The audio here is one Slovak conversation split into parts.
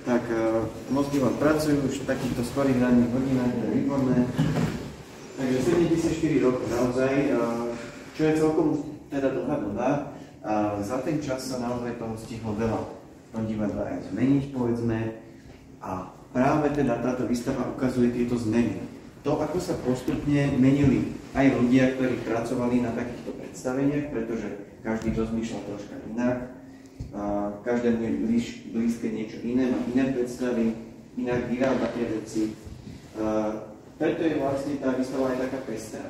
Tak mozgy vám pracujú už v takýchto skorých ranných hodinách, to je výborné. Takže 74 rokov naozaj, čo je celkom teda dlhá doba. A za ten čas sa naozaj toho stihlo veľa v tom divadle aj zmeniť, povedzme. A práve teda táto výstava ukazuje tieto zmeny. To, ako sa postupne menili aj ľudia, ktorí pracovali na takýchto predstaveniach, pretože každý rozmýšľal troška inak. Každému je blízke niečo iné, má iné predstavy, inak vyrába tie veci. Preto je vlastne tá výstava aj taká pestrá.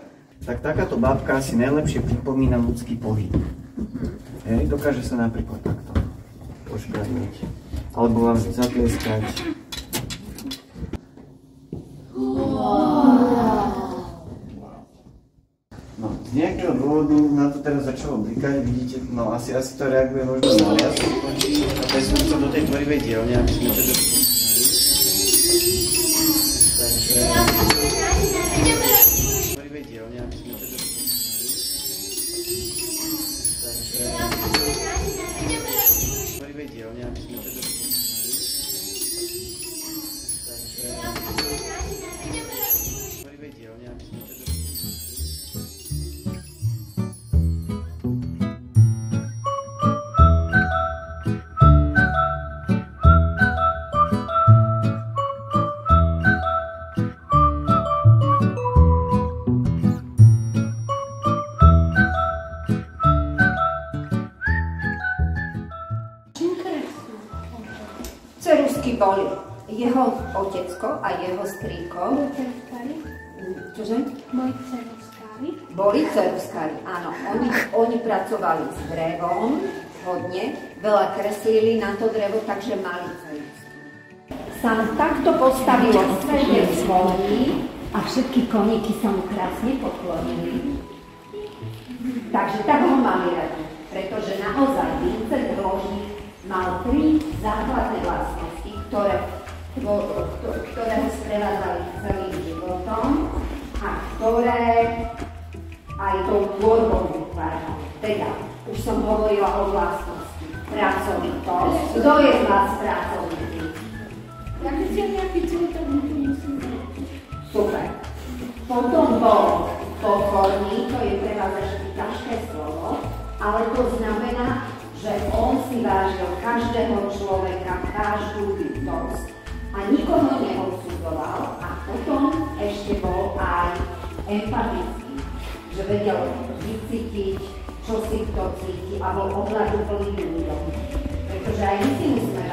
Tak takáto bábka si najlepšie pripomína ľudský pohyb. Dokáže sa napríklad takto poškrániť, alebo vám zatlieskať. No, z nejakého dôvodu na to teraz začalo blikať, vidíte, no asi to reaguje možno na viac, a vezmú to do tej tvorivej dielne, aby sme to Ceruzky boli jeho otecko a jeho strýko. Čože? Moji ceruzkári. Boli ceruzkári, áno. Oni pracovali s drevom hodne, veľa kreslili na to drevo, takže mali ceruzky. Sa takto postavilo stredne zvolí a všetky koníky sa mu krásne poklonili. Takže tak ho mali radi, pretože naozaj Vincent Hložník mal 3 základné vlastnosti, ktoré ho sprevádzali celým životom a ktoré aj tou tvorbou vytvárali. Teda, už som hovorila o vlastnosti. Pracovitosť. Kto je z vás pracovitý? Ja by si nejaký cvičok musím znať. Super. Potom bol pokorný, to je pre vás ešte ťažké slovo, ale to znamená, že on si vážil každého človeka, každú bytosť a nikoho neodsudzoval a potom ešte bol aj empatický, že vedel vycítiť, čo si kto cíti a bol ohľaduplný ľuďom. Pretože aj my si musíme